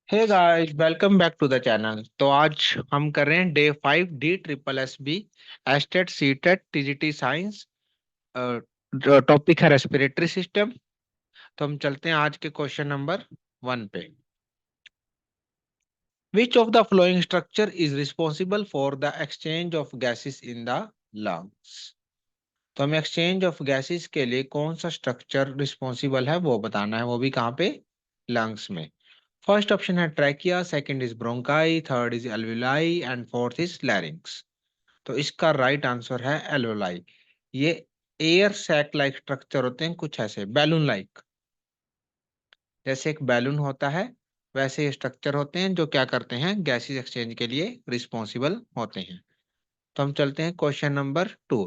Hey guys, welcome back to the channel. तो आज हम कर रहे हैं day 5 D triple S B STET CTET TGT science. Topic है रेस्पिरेटरी सिस्टम। तो हम चलते हैं आज के क्वेश्चन नंबर 1 पे। विच of the flowing structure is responsible for the exchange of gases in the lungs. तो हमें एक्सचेंज ऑफ गैसेस के लिए कौन सा स्ट्रक्चर रिस्पॉन्सिबल है वो बताना है, वो भी कहाँ पे, लंग्स में। फर्स्ट ऑप्शन है trachea, second is bronchi, third is alveoli and fourth is larynx. तो इसका राइट आंसर है एल्विलाई। ये एयर सैक लाइक स्ट्रक्चर होते हैं, कुछ ऐसे बैलून लाइक। जैसे एक बैलून होता है वैसे ये स्ट्रक्चर होते हैं जो क्या करते हैं, गैसेस एक्सचेंज के लिए रिस्पॉन्सिबल होते हैं। तो हम चलते हैं question number 2।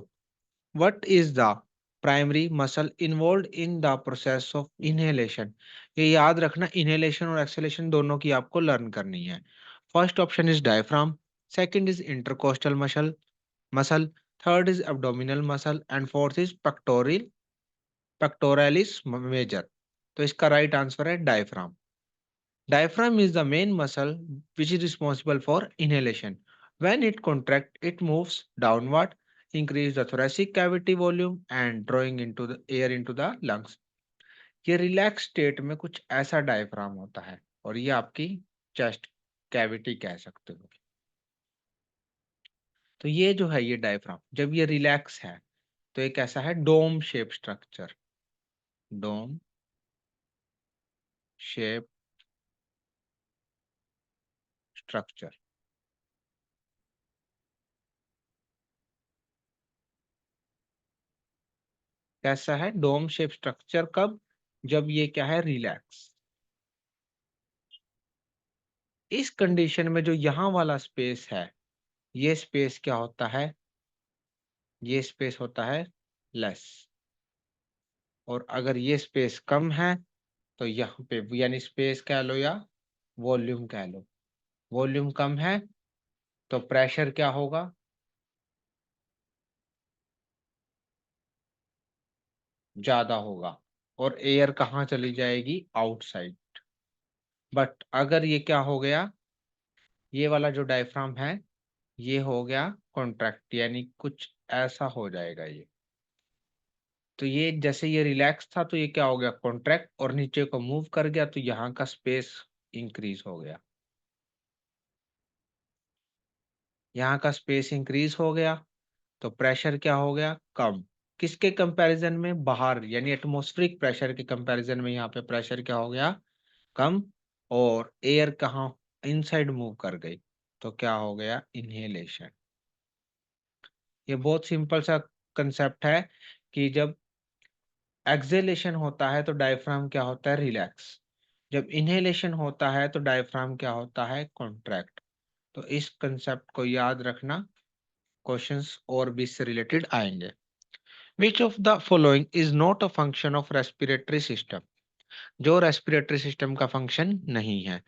What is the primary muscle involve in the process of inhalation. ये याद रखना, इनहेलेशन और एक्सहेलेशन दोनों की आपको लर्न करनी है। First option is diaphragm, second is intercostal muscle, third is abdominal muscle and fourth is pectoralis major. तो इसका राइट आंसर है diaphragm. Diaphragm is the main muscle which is responsible for inhalation. When it contracts, it moves downward, increase the thoracic cavity volume and drawing into the air into the lungs. ये relax state में कुछ ऐसा diaphragm होता है और ये आपकी chest cavity कह सकते हो। तो ये जो है ये डायफ्राम जब ये रिलैक्स है तो एक ऐसा है dome shape structure. Dome shape structure कैसा है, डोम शेप स्ट्रक्चर कब, जब ये क्या है, रिलैक्स। इस कंडीशन में जो यहाँ वाला स्पेस है ये स्पेस क्या होता है, ये स्पेस होता है लेस। और अगर ये स्पेस कम है तो यहाँ पे यानी स्पेस कह लो या वॉल्यूम कह लो, वॉल्यूम कम है तो प्रेशर क्या होगा, ज्यादा होगा और एयर कहाँ चली जाएगी, आउटसाइड। बट अगर ये क्या हो गया, ये वाला जो डायफ्राम है ये हो गया कॉन्ट्रैक्ट, यानी कुछ ऐसा हो जाएगा ये। तो ये जैसे ये रिलैक्स था तो ये क्या हो गया, कॉन्ट्रैक्ट, और नीचे को मूव कर गया तो यहाँ का स्पेस इंक्रीज हो गया। यहाँ का स्पेस इंक्रीज हो गया तो प्रेशर क्या हो गया, कम। किसके कंपैरिजन में, बाहर यानी एटमॉस्फेरिक प्रेशर के कंपैरिजन में यहाँ पे प्रेशर क्या हो गया, कम। और एयर कहाँ, इनसाइड मूव कर गई तो क्या हो गया, इनहेलेशन। ये बहुत सिंपल सा कंसेप्ट है कि जब एक्सेलेशन होता है तो डायफ्राम क्या होता है, रिलैक्स। जब इनहेलेशन होता है तो डायफ्राम क्या होता है, कॉन्ट्रैक्ट। तो इस कंसेप्ट को याद रखना, क्वेश्चंस और भी इससे रिलेटेड आएंगे। विच of the following is not a function of respiratory system. जो रेस्पिरेटरी सिस्टम का फंक्शन नहीं है।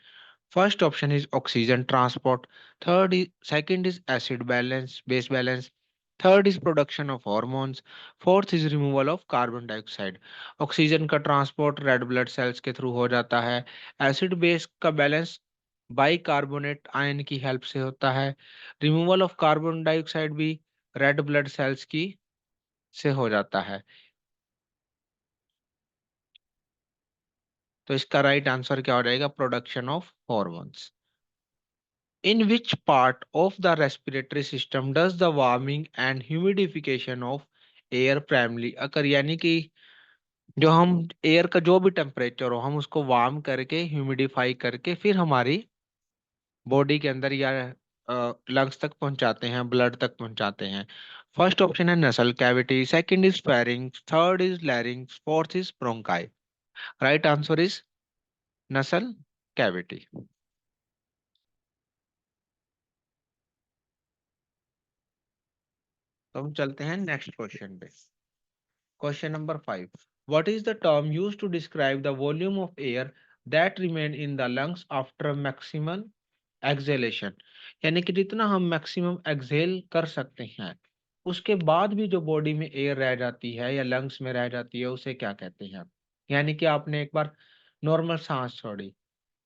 First option is oxygen transport, third is second is acid balance base balance, third is production of hormones, fourth is removal of carbon dioxide. Oxygen का transport red blood cells के through हो जाता है। Acid base का balance bicarbonate ion की help से होता है। रिमूवल ऑफ कार्बन डाइऑक्साइड भी रेड ब्लड सेल्स की से हो जाता है। तो इसका राइट आंसर क्या हो जाएगा, production of hormones. In which part of the respiratory system does the warming and humidification of air primarily occur। यानी कि जो हम एयर का जो भी टेम्परेचर हो हम उसको वार्म करके ह्यूमिडिफाई करके फिर हमारी बॉडी के अंदर या लंग्स तक पहुंचाते हैं, ब्लड तक पहुंचाते हैं। फर्स्ट ऑप्शन है नसल cavity, second is pharynx, third is लैरिंग्स, fourth is bronchi. Right answer is नसल कैविटी। तो हम चलते हैं नेक्स्ट क्वेश्चन पे। Question number 5. What is the term used to describe the volume of air that remain in the lungs after maximal exhalation। यानी कि जितना हम मैक्सिमम एक्सहेल कर सकते हैं उसके बाद भी जो बॉडी में एयर रह जाती है या लंग्स में रह जाती है उसे क्या कहते हैं। यानी कि आपने एक बार नॉर्मल सांस छोड़ी,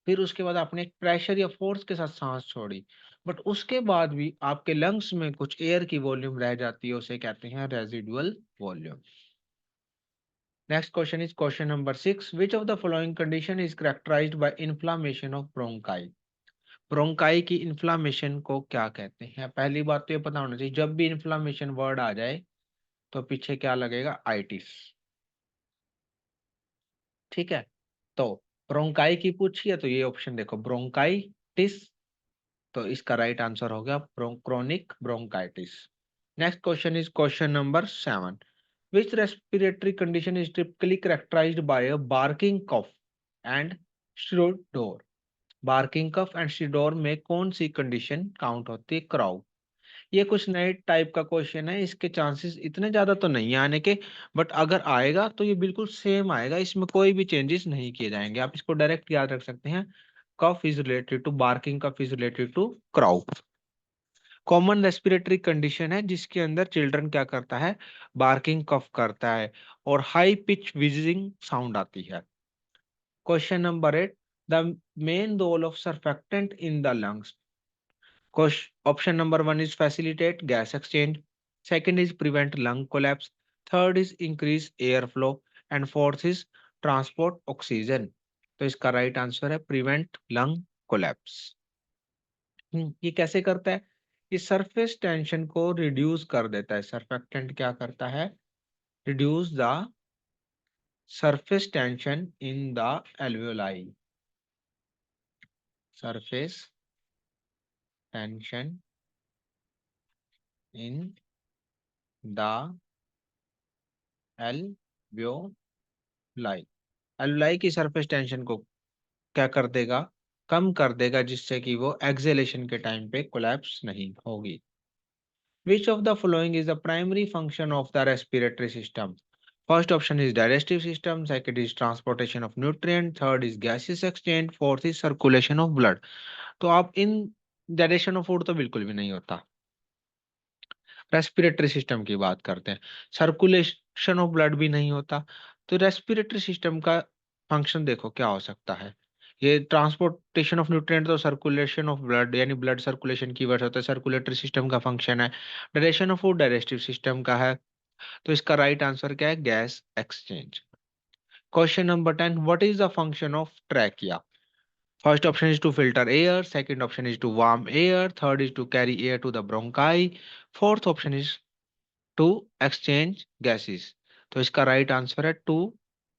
फिर उसके बाद आपने एक प्रेशर या फोर्स के साथ सांस छोड़ी, बट उसके बाद भी आपके लंग्स में कुछ एयर की वॉल्यूम रह जाती है, उसे कहते हैं residual volume. Next question is question number 6, which of the following condition is characterised by inflammation of bronchi. Bronchi की इन्फ्लामेशन को क्या कहते हैं? पहली बात तो ये पता होना चाहिए, जब भी इन्फ्लामेशन वर्ड आ जाए तो पीछे क्या लगेगा? आइटिस। ठीक है, तो ब्रोंकाई की पूछी है तो ये ऑप्शन देखो, ब्रोंकाइटिस, तो इसका राइट आंसर हो गया chronic bronchitis. Next question is question number 7, which respiratory condition is typically characterized by a barking cough and stridor. Barking cough and stridor में कौन सी कंडीशन काउंट होती है? क्राउ। ये कुछ नए टाइप का क्वेश्चन है, इसके चांसेस इतने ज्यादा तो नहीं आने के, बट अगर आएगा तो ये बिल्कुल सेम आएगा, इसमें कोई भी चेंजेस नहीं किए जाएंगे, आप इसको डायरेक्ट याद रख सकते हैं। Cough is related to barking, cough is related to croup. Common respiratory condition है जिसके अंदर चिल्ड्रन क्या करता है? बार्किंग कफ करता है और हाई पिच विजिंग साउंड आती है। Question number 8, the main role of surfactant in the lungs. Option number 1 is facilitate gas exchange. Second is prevent lung collapse. Third is increase airflow. And fourth is transport oxygen. तो इसका right answer है prevent lung collapse. ये कैसे करता है? ये surface tension को reduce कर देता है। सर्फेक्टेंट क्या करता है? Reduce the surface tension in the alveoli. Surface tension in the alveoli. Alveoli की सरफेस टेंशन को क्या कर देगा? कम कर देगा, जिससे कि वो एक्सेलेशन के टाइम पे कोलैप्स नहीं होगी। Which of the following is the primary function of the respiratory system? First option is digestive system, second is transportation of nutrient, third is gaseous exchange, fourth is circulation of blood। तो आप इन digestion of food तो बिल्कुल भी नहीं होता, respiratory system की बात करते हैं। सर्कुलेशन ऑफ ब्लड भी नहीं होता, तो रेस्पिरेटरी सिस्टम का फंक्शन देखो क्या हो सकता है। ये ट्रांसपोर्टेशन ऑफ न्यूट्रिएंट तो सर्कुलेशन ऑफ ब्लड यानी ब्लड सर्कुलेशन की वजह से होता है, सर्कुलेटरी सिस्टम का फंक्शन है। Digestion of food digestive system का है, तो इसका राइट आंसर क्या है? Gas exchange. Question number 10, what is the function of trachea? First option is to filter air, second option is to warm air, third is to carry air to the bronchi, fourth option is to exchange gases. तो इसका right answer है to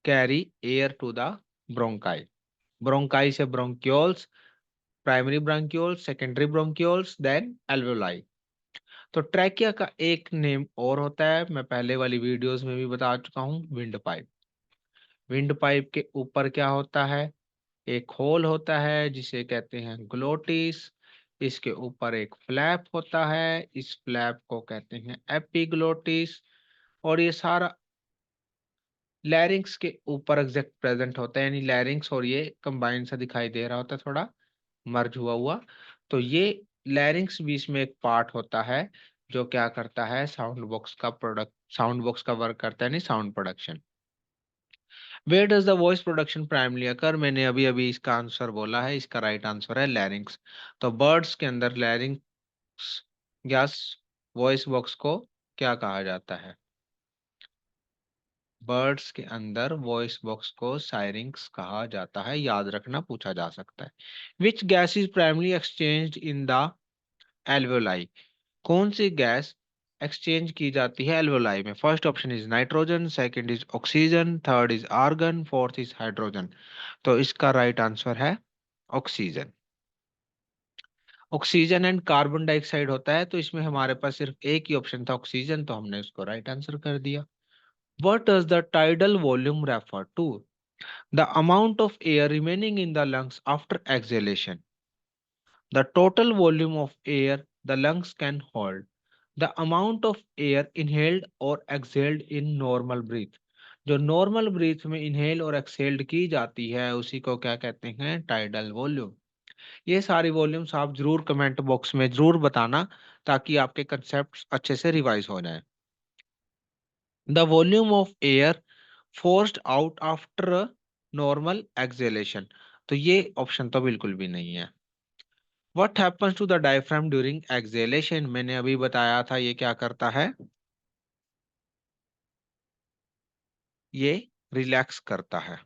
carry air to the bronchi. Bronchi से bronchioles, primary bronchioles, secondary bronchioles, then alveoli. तो trachea का एक name और होता है, मैं पहले वाली वीडियोस में भी बता चुका हूँ, विंड पाइप। विंड पाइप के ऊपर क्या होता है? एक होल होता है जिसे कहते हैं ग्लोटिस। इसके ऊपर एक फ्लैप होता है, इस फ्लैप को कहते हैं एपिग्लोटिस। और ये सारा लैरिंक्स के ऊपर एग्जैक्ट प्रेजेंट होता है, यानी लैरिंक्स और ये कंबाइन सा दिखाई दे रहा होता है, थोड़ा मर्ज हुआ हुआ। तो ये लैरिंक्स बीच में एक पार्ट होता है जो क्या करता है? साउंड बॉक्स का प्रोडक्ट, साउंड बॉक्स का वर्क करता है, नहीं sound production. Where does the voice production primarily occur? मैंने अभी अभी इसका आंसर बोला है, इसका राइट आंसर है लैरिंक्स। तो बर्ड्स के अंदर लैरिंक्स गैस वॉइस बॉक्स को क्या कहा जाता है? बर्ड्स के अंदर वॉइस बॉक्स को सायरिंक्स कहा जाता है, याद रखना, पूछा जा सकता है। Which gas is primarily exchange in the alveoli? कौन सी गैस एक्सचेंज की जाती है एल्वेओलाई में? First option is nitrogen, second is oxygen, third is argon, fourth is hydrogen. तो इसका राइट आंसर है oxygen. Oxygen and carbon dioxide होता है, तो इसमें हमारे पास सिर्फ एक ही ऑप्शन था ऑक्सीजन, तो हमने उसको राइट आंसर कर दिया। What does the tidal volume refer to? The amount of air remaining in the lungs after exhalation. The total volume of air the lungs can hold. The amount of air inhaled or exhaled in normal breath. जो normal breath में inhale और exhaled की जाती है उसी को क्या कहते हैं? Tidal volume. ये सारी वॉल्यूम्स आप जरूर कमेंट बॉक्स में जरूर बताना, ताकि आपके कंसेप्ट अच्छे से रिवाइज हो जाए। The volume of air forced out after a normal exhalation. तो ये ऑप्शन तो बिल्कुल भी नहीं है। What happens to the diaphragm during exhalation, मैंने अभी बताया था ये क्या करता है, ये रिलैक्स करता है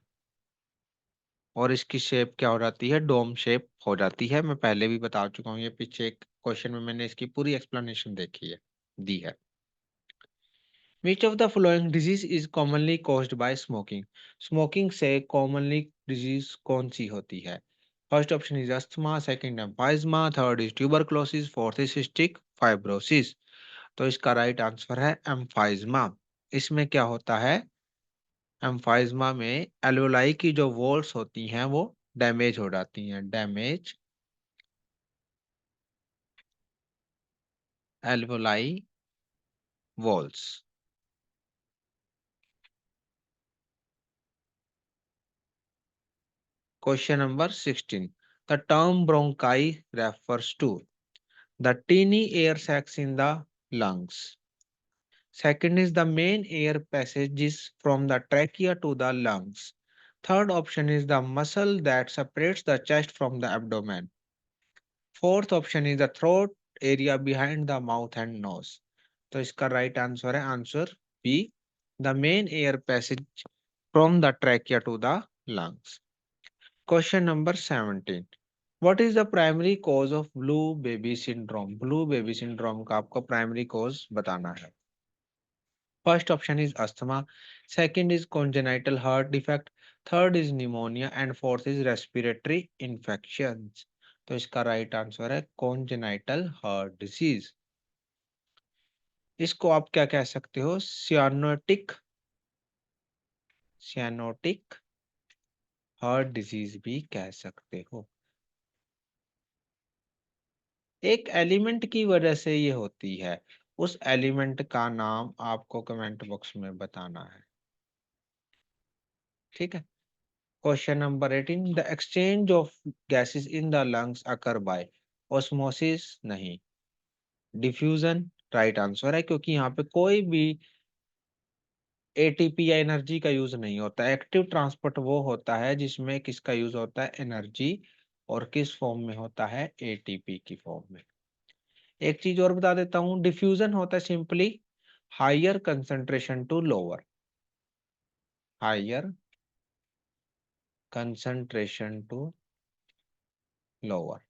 और इसकी शेप क्या हो जाती है, डोम शेप हो जाती है। मैं पहले भी बता चुका हूँ, ये पीछे एक क्वेश्चन में मैंने इसकी पूरी एक्सप्लेनेशन देखी है, दी है। Which of the following disease is commonly caused by smoking? Smoking से commonly disease कौन सी होती है? First option is asthma, second emphysema, third is tuberculosis, fourth is cystic fibrosis. तो इसका राइट आंसर है एम्फाइजमा। इसमें क्या होता है, एम्फाइजमा में एल्वोलाई की जो वॉल्स होती हैं वो डैमेज हो जाती हैं, damage alveoli walls. Question number 16, the term bronchi refers to the teeny air sacs in the lungs. Second is the main air passages from the trachea to the lungs. Third option is the muscle that separates the chest from the abdomen. Fourth option is the throat area behind the mouth and nose. तो इसका right answer है answer B, the main air passage from the trachea to the lungs. Question number 17, what is the primary cause of blue baby syndrome? Blue baby syndrome का आपको primary cause बताना है। First option is asthma, second is congenital heart defect, third is pneumonia and fourth is respiratory infections. तो इसका right answer है congenital heart disease. इसको आप क्या कह सकते हो, सियानोटिक, सियानोटिक हार्ट डिजीज भी कह सकते हो। एक एलिमेंट की वजह से ये होती है, उस एलिमेंट का नाम आपको कमेंट बॉक्स में बताना है, ठीक है। Question number 18, the exchange of gases in the lungs occur by osmosis, नहीं, डिफ्यूजन राइट आंसर है, क्योंकि यहाँ पे कोई भी एटीपी या एनर्जी का यूज नहीं होता। एक्टिव ट्रांसपोर्ट वो होता है जिसमें किसका यूज होता है, एनर्जी, और किस फॉर्म में होता है, एटीपी की फॉर्म में। एक चीज और बता देता हूँ, डिफ्यूजन होता है simply higher concentration to lower, higher concentration to lower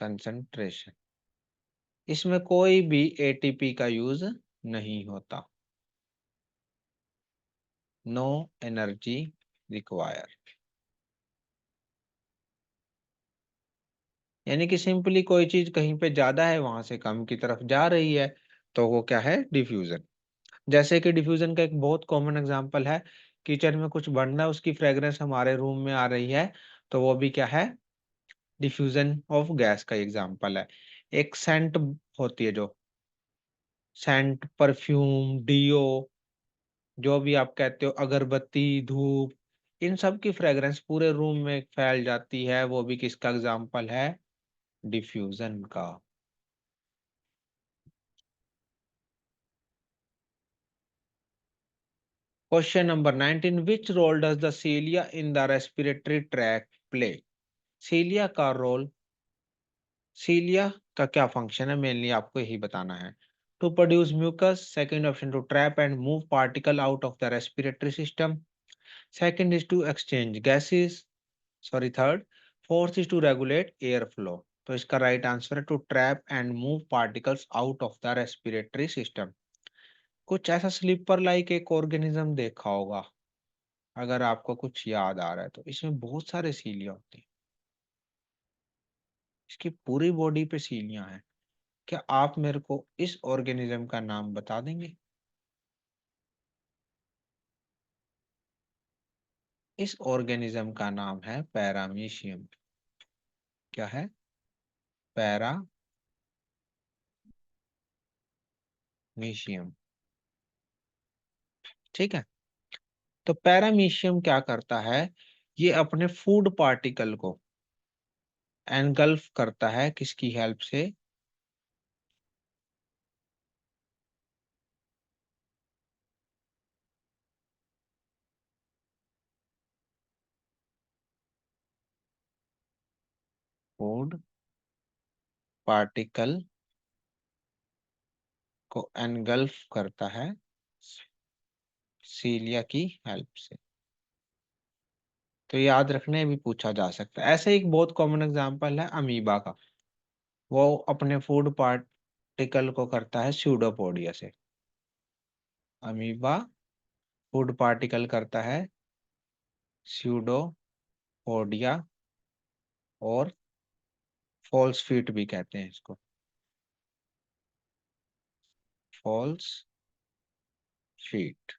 concentration, इसमें कोई भी एटीपी का यूज नहीं होता, नो एनर्जी रिक्वायर। यानी कि सिंपली कोई चीज कहीं पे ज्यादा है वहां से कम की तरफ जा रही है, तो वो क्या है, डिफ्यूजन। जैसे कि डिफ्यूजन का एक बहुत कॉमन एग्जांपल है, किचन में कुछ बन रहा है, उसकी फ्रेग्रेंस हमारे रूम में आ रही है, तो वो भी क्या है, डिफ्यूजन ऑफ गैस का एग्जांपल है। एक सेंट होती है जो, सेंट, परफ्यूम, डियो, जो भी आप कहते हो, अगरबत्ती, धूप, इन सब की फ्रेग्रेंस पूरे रूम में फैल जाती है, वो भी किसका एग्जांपल है, डिफ्यूजन का। Question number 19, which role does the cilia in the respiratory tract play? Cilia का रोल, सीलिया का क्या फंक्शन है, मेनली आपको यही बताना है। To produce mucus, second option to trap and move particle out of the respiratory system, second is to exchange gases, sorry third, fourth is to regulate air flow. तो इसका right answer है to trap and move particles out of the respiratory system. कुछ ऐसा sleeper like एक organism देखा होगा, अगर आपको कुछ याद आ रहा है तो, इसमें बहुत सारे सीलियां होती हैं, इसकी पूरी बॉडी पे सीलियां हैं। क्या आप मेरे को इस ऑर्गेनिज्म का नाम बता देंगे? इस ऑर्गेनिज्म का नाम है पैरामीशियम। क्या है, पैरामीशियम, ठीक है। तो पैरामीशियम क्या करता है, ये अपने फूड पार्टिकल को एनगल्फ करता है, किसकी हेल्प से, फूड पार्टिकल को एनगल्फ करता है सीलिया की हेल्प से। तो याद रखने भी पूछा जा सकता है। ऐसे एक बहुत कॉमन एग्जांपल है अमीबा का। वो अपने फूड पार्टिकल को करता है स्यूडोपोडिया से। अमीबा फूड पार्टिकल करता है स्यूडोपोडिया, और फॉल्स फीट भी कहते हैं इसको, फॉल्स फीट।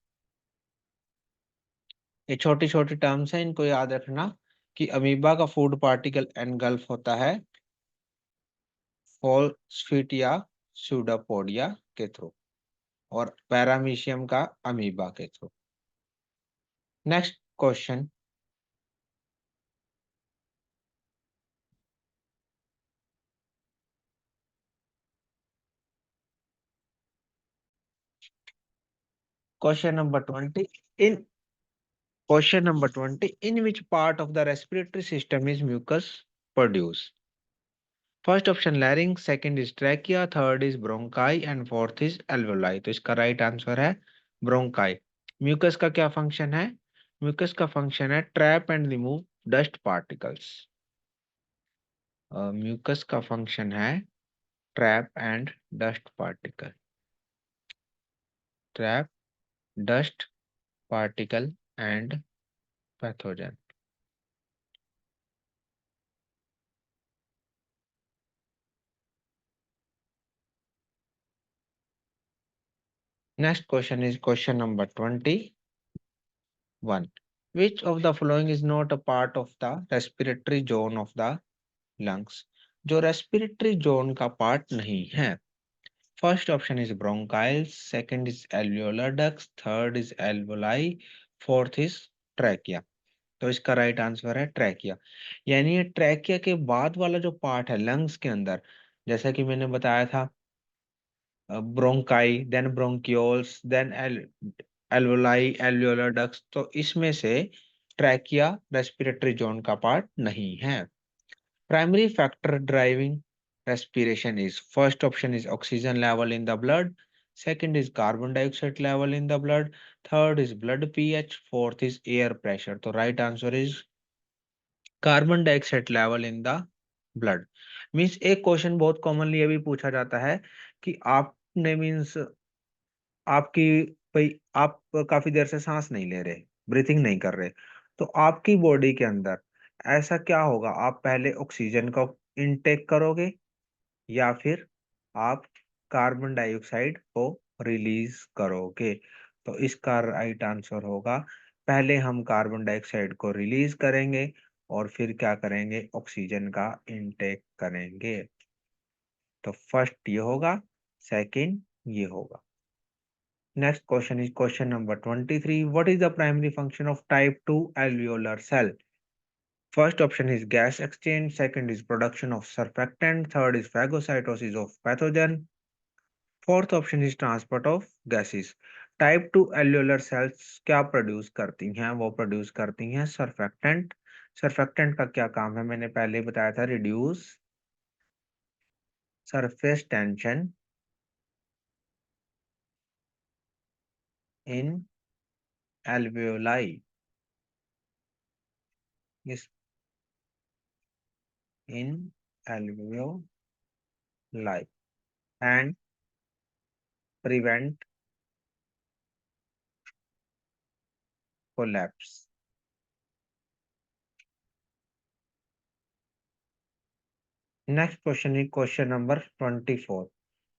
ये छोटी छोटी टर्म्स हैं, इनको याद रखना कि अमीबा का फूड पार्टिकल एनगल्फ होता है फॉल्स फीट या स्यूडोपोडिया के थ्रू, और पैरामीशियम का अमीबा के through. Next question, question number 20 in Question number 20. In which part of the respiratory system is mucus produced? First option larynx, second is trachea, third is bronchi and fourth is alveoli. तो इसका right answer है bronchi. Mucus का क्या function है? Mucus का function है trap and remove dust particles. Mucus का function है trap and dust particle, trap dust particle and pathogen. Next question is question number 21. Which of the following is not a part of the respiratory zone of the lungs? जो respiratory zone का part नहीं है। First option is bronchials, second is alveolar ducts, third is alveoli, fourth is trachea. तो इसका right answer है trachea. यानी ये trachea के बाद वाला जो पार्ट है लंग्स के अंदर, जैसा कि मैंने बताया था, bronchi, then bronchioles, then alveoli, alveolar ducts, तो इसमें से ट्रैकिया रेस्पिरेटरी जोन का पार्ट नहीं है। Primary factor driving respiration is, first option is oxygen level in the blood, second is carbon dioxide level in the blood, third is blood pH, fourth is air pressure। तो right answer is carbon dioxide level in the blood. Means एक question बहुत commonly ये भी पूछा जाता है कि आपने मीन्स आपकी भाई आप काफी देर से सांस नहीं ले रहे, ब्रीथिंग नहीं कर रहे, तो आपकी बॉडी के अंदर ऐसा क्या होगा? आप पहले ऑक्सीजन का इनटेक करोगे या फिर आप कार्बन डाइऑक्साइड को रिलीज करोगे? तो इसका राइट आंसर होगा पहले हम कार्बन डाइऑक्साइड को रिलीज करेंगे और फिर क्या करेंगे? ऑक्सीजन का इनटेक करेंगे। तो फर्स्ट ये होगा, सेकंड ये होगा। Next question is question number 23. What is the primary function of type 2 alveolar cell? First option is gas exchange, second is production of surfactant, third is phagocytosis of pathogen, fourth option is transport of gases. Type 2 alveolar cells क्या produce करती हैं? वो produce करती हैं surfactant. Surfactant का क्या काम है? मैंने पहले बताया था, reduce surface tension in alveoli, is in alveoli, and prevent collapse. Next question is question number 24.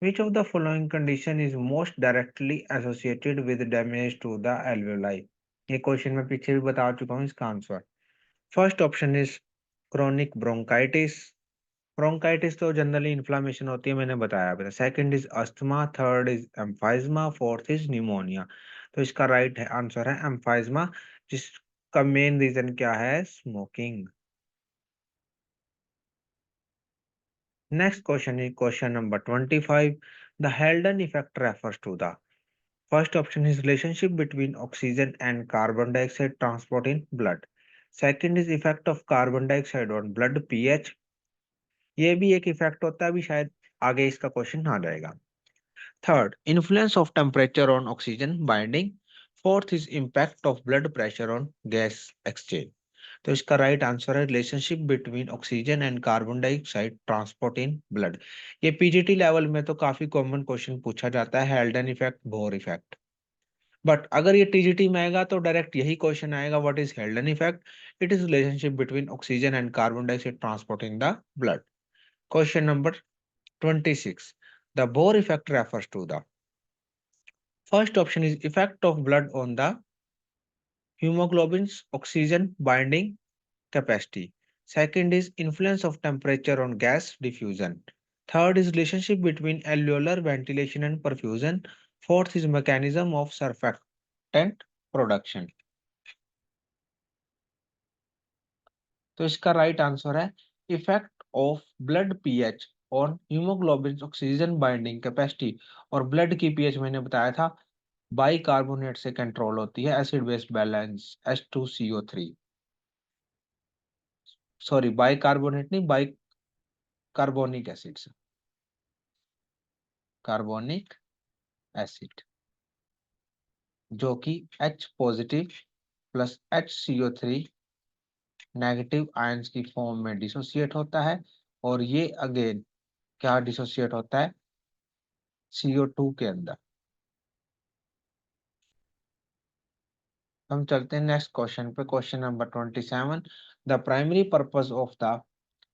Which of the following condition is most directly associated with damage to the alveoli? ये question मैं पीछे भी बता चुका हूँ इसका answer. First option is chronic bronchitis. Bronchitis तो generally inflammation होती है, मैंने बताया अभी। Second is asthma, third is emphysema, fourth is pneumonia. तो इसका राइट है आंसर है एम्फाइजमा, जिसका मेन रीजन क्या है? Smoking. Next question is question number 25. The Haldane effect refers to the, first option is relationship between oxygen and carbon dioxide transport in blood. Second is effect of carbon dioxide on blood pH. ये भी एक effect होता है, अभी शायद आगे इसका question आ जाएगा। Third, influence of temperature on oxygen binding. Fourth is impact of blood pressure on gas exchange. तो इसका राइट आंसर है relationship between oxygen and carbon dioxide transport in blood. ये पीजीटी लेवल में तो काफी कॉमन क्वेश्चन पूछा जाता है, हेल्डन इफेक्ट, बोर इफेक्ट। बट अगर ये टीजीटी में आएगा तो डायरेक्ट यही क्वेश्चन आएगा, what is हेल्डन effect? It is relationship between oxygen and carbon dioxide transport in the blood. Question number 26. The Bohr effect refers to the first option is effect of blood on the hemoglobin's oxygen binding capacity. Second is influence of temperature on gas diffusion. Third is relationship between alveolar ventilation and perfusion. Fourth is mechanism of surfactant production. तो इसका right answer है effect of blood pH on haemoglobin oxygen binding capacity. और blood की pH मैंने बताया था bicarbonate से control होती है, acid base balance H2CO3। Sorry, bicarbonate नहीं, बाई कार्बोनिक एसिड से, कार्बोनिक एसिड जो कि H positive plus HCO3 negative ions की फॉर्म में डिसोसिएट होता है, और ये अगेन क्या डिसोसिएट होता है? CO2 के अंदर। हम चलते हैं नेक्स्ट क्वेश्चन पे, question number 27। The primary purpose of the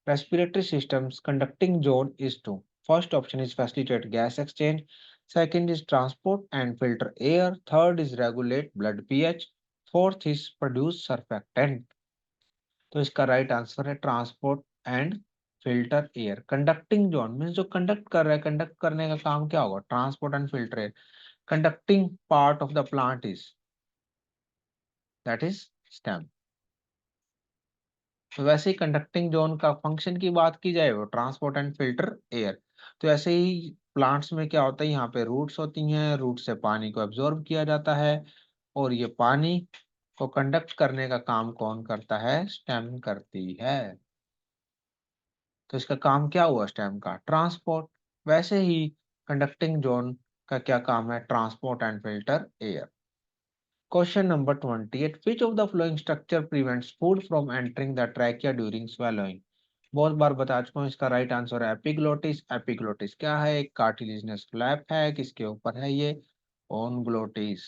respiratory systems conducting zone is to first option is facilitate gas exchange, second is transport and filter air, third is regulate blood pH, fourth is produce surfactant। तो इसका right answer है transport and filter air. Conducting zone means जो conduct कर रहा है, conduct करने का काम क्या होगा? Transport and filter air. Conducting part of the plant is that is stem. तो वैसे ही कंडक्टिंग जोन का फंक्शन की बात की जाए वो ट्रांसपोर्ट एंड फिल्टर एयर। तो ऐसे ही प्लांट्स में क्या होता है, यहाँ पे रूट्स होती हैं, रूट से पानी को एब्जॉर्ब किया जाता है, और ये पानी को कंडक्ट करने का काम कौन करता है? स्टेम करती है। तो इसका काम क्या हुआ स्टेम का? ट्रांसपोर्ट। वैसे ही कंडक्टिंग जोन का क्या काम है? Transport and filter air. Question number 28, which of the following structure prevents food from entering the trachea during swallowing? बहुत बार बता चुका हूँ, इसका राइट आंसर है एपिग्लोटिस। एपिग्लोटिस क्या है? एक कार्टिलेजिनस फ्लैप है, किसके ऊपर है ये? On glottis.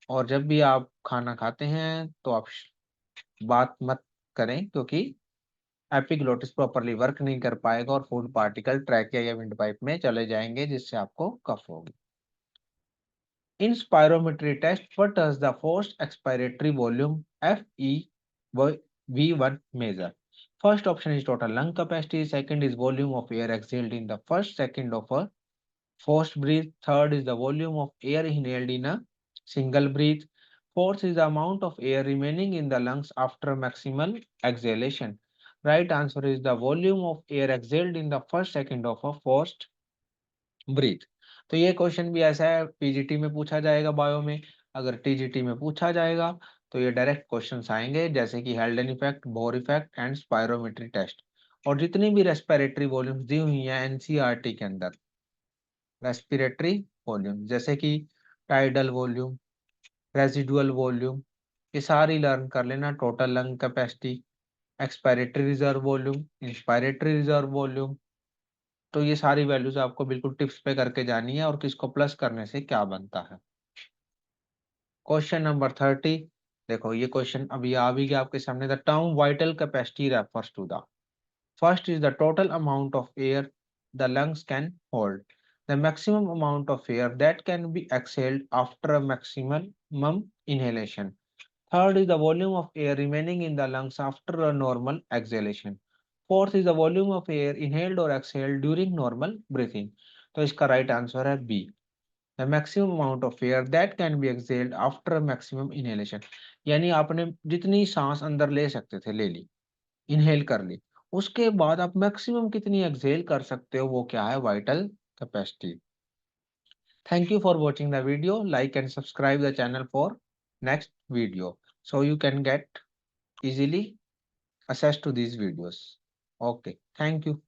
और जब भी आप खाना खाते हैं तो आप बात मत करें, क्योंकि एपिग्लोटिस प्रॉपरली वर्क नहीं कर पाएगा और फूड पार्टिकल ट्रैकिया या विंड पाइप में चले जाएंगे, जिससे आपको कफ होगी। In spirometry test, what does the forced expiratory volume FeV1 measure? First option is total lung capacity, second is volume of air exhaled in the first second of a forced breath, third is the volume of air inhaled in a single breath, fourth is the amount of air remaining in the lungs after maximal exhalation. Right answer is the volume of air exhaled in the first second of a forced breath. तो ये question भी ऐसा है, PGT में पूछा जाएगा bio में। अगर टीजीटी में पूछा जाएगा तो ये डायरेक्ट क्वेश्चंस आएंगे, जैसे कि Haldane effect, Bohr effect and spirometry test. और जितनी भी रेस्पिरेटरी वॉल्यूम्स दी हुई हैं एनसीईआरटी के अंदर, रेस्पिरेटरी वॉल्यूम जैसे कि टाइडल वॉल्यूम, रेजिडुअल वॉल्यूम, ये सारी लर्न कर लेना। Total lung capacity, expiratory reserve volume, inspiratory reserve volume. तो ये सारी वैल्यूज आपको बिल्कुल टिप्स पे करके जानी है, और किसको प्लस करने से क्या बनता है। Question number 30। देखो ये क्वेश्चन अभी आ भी गया आपके सामने। The term vital capacity refers to the first is the total amount of air the lungs can hold, the maximum amount of air that can be exhaled after a maximum inhalation, third is the volume of air remaining in the lungs after a normal exhalation, fourth is the volume of air inhaled or exhaled during normal breathing। तो इसका right answer है B, the maximum amount of air that can be exhaled after maximum inhalation. यानी आपने जितनी सांस अंदर ले सकते थे ले ली, इनहेल कर ली, उसके बाद आप मैक्सिमम कितनी एक्सहेल कर सकते हो, वो क्या है? Vital capacity. Thank you for watching the video. Like and subscribe the channel for next video so you can get easily access to these videos. Okay, thank you.